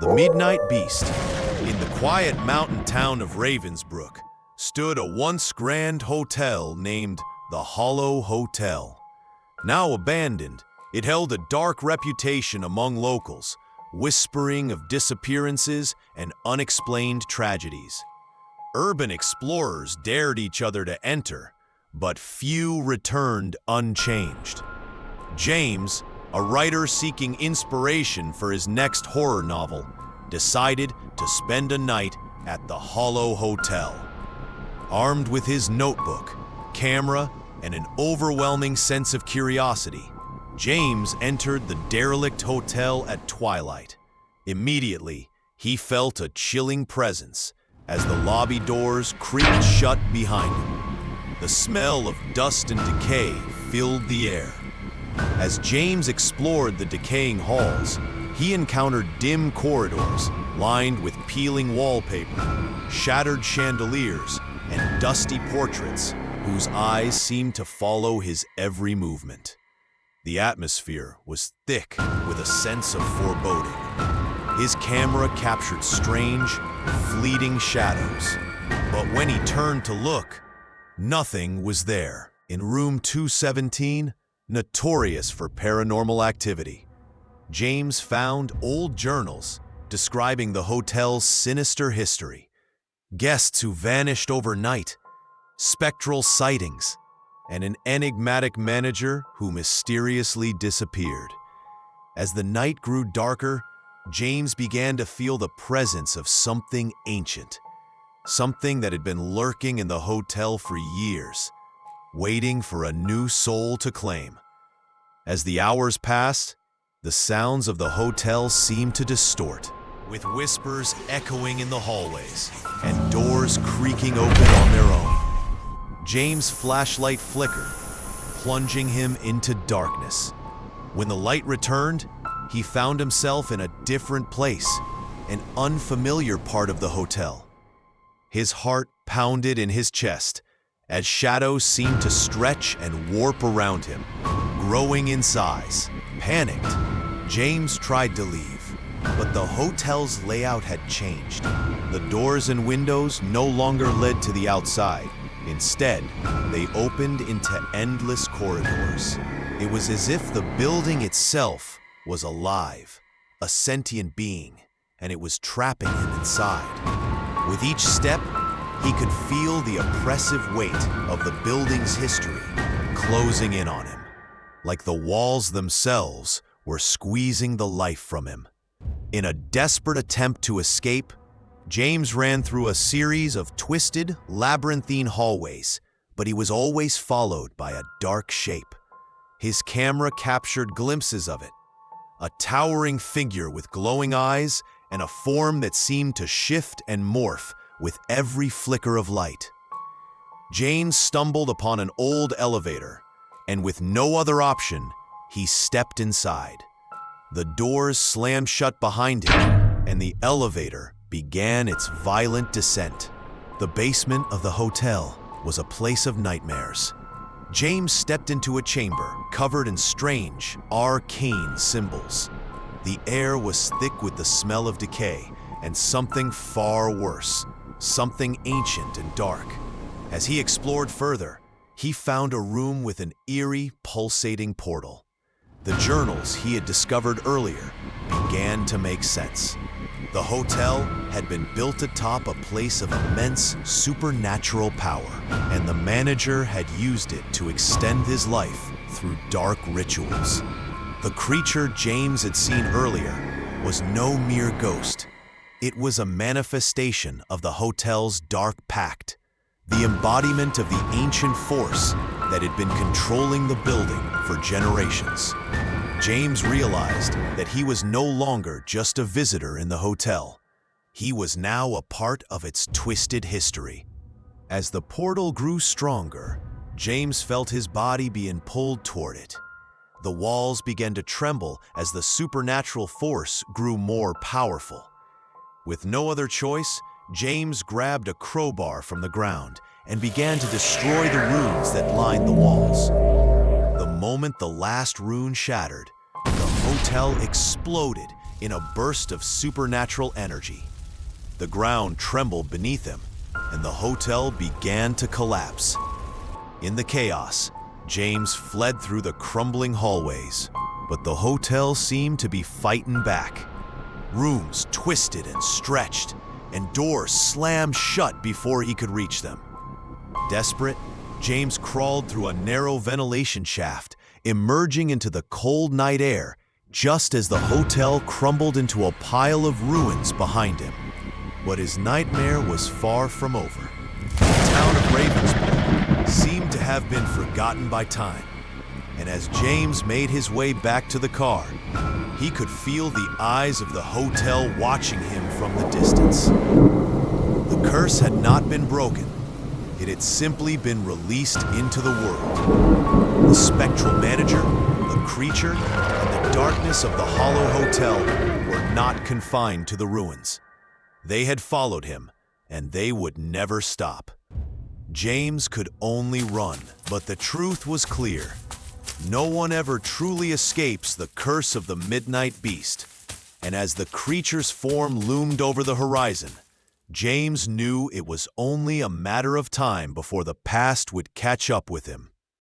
The Midnight Beast. In the quiet mountain town of Ravensbrook stood a once grand hotel named the Hollow Hotel. Now abandoned, it held a dark reputation among locals, whispering of disappearances and unexplained tragedies. Urban explorers dared each other to enter, but few returned unchanged. James, a writer seeking inspiration for his next horror novel, decided to spend a night at the Hollow Hotel. Armed with his notebook, camera, and an overwhelming sense of curiosity, James entered the derelict hotel at twilight. Immediately, he felt a chilling presence as the lobby doors creaked shut behind him. The smell of dust and decay filled the air. As James explored the decaying halls, he encountered dim corridors lined with peeling wallpaper, shattered chandeliers, and dusty portraits whose eyes seemed to follow his every movement. The atmosphere was thick with a sense of foreboding. His camera captured strange, fleeting shadows, but when he turned to look, nothing was there. In room 217, notorious for paranormal activity, James found old journals describing the hotel's sinister history, guests who vanished overnight, spectral sightings, and an enigmatic manager who mysteriously disappeared. As the night grew darker, James began to feel the presence of something ancient, something that had been lurking in the hotel for years, waiting for a new soul to claim. As the hours passed, the sounds of the hotel seemed to distort, with whispers echoing in the hallways and doors creaking open on their own. James' flashlight flickered, plunging him into darkness. When the light returned, he found himself in a different place, an unfamiliar part of the hotel. His heart pounded in his chest as shadows seemed to stretch and warp around him, growing in size. Panicked, James tried to leave, but the hotel's layout had changed. The doors and windows no longer led to the outside. Instead, they opened into endless corridors. It was as if the building itself was alive, a sentient being, and it was trapping him inside. With each step, he could feel the oppressive weight of the building's history closing in on him, like the walls themselves were squeezing the life from him. In a desperate attempt to escape, James ran through a series of twisted, labyrinthine hallways, but he was always followed by a dark shape. His camera captured glimpses of it, a towering figure with glowing eyes and a form that seemed to shift and morph with every flicker of light. James stumbled upon an old elevator, and with no other option, he stepped inside. The doors slammed shut behind him, and the elevator began its violent descent. The basement of the hotel was a place of nightmares. James stepped into a chamber covered in strange, arcane symbols. The air was thick with the smell of decay and something far worse, something ancient and dark. As he explored further, he found a room with an eerie, pulsating portal. The journals he had discovered earlier began to make sense. The hotel had been built atop a place of immense supernatural power, and the manager had used it to extend his life through dark rituals. The creature James had seen earlier was no mere ghost. It was a manifestation of the hotel's dark pact, the embodiment of the ancient force that had been controlling the building for generations. James realized that he was no longer just a visitor in the hotel. He was now a part of its twisted history. As the portal grew stronger, James felt his body being pulled toward it. The walls began to tremble as the supernatural force grew more powerful. With no other choice, James grabbed a crowbar from the ground and began to destroy the runes that lined the walls. The moment the last rune shattered, the hotel exploded in a burst of supernatural energy. The ground trembled beneath him, and the hotel began to collapse. In the chaos, James fled through the crumbling hallways, but the hotel seemed to be fighting back. Rooms twisted and stretched, and doors slammed shut before he could reach them. Desperate, James crawled through a narrow ventilation shaft, emerging into the cold night air just as the hotel crumbled into a pile of ruins behind him. But his nightmare was far from over. The town of Ravensbrook seemed to have been forgotten by time, and as James made his way back to the car, he could feel the eyes of the hotel watching him from the distance. The curse had not been broken. It had simply been released into the world. The spectral manager, the creature, and the darkness of the Hollow Hotel were not confined to the ruins. They had followed him, and they would never stop. James could only run, but the truth was clear. No one ever truly escapes the curse of the Midnight Beast. And as the creature's form loomed over the horizon, James knew it was only a matter of time before the past would catch up with him.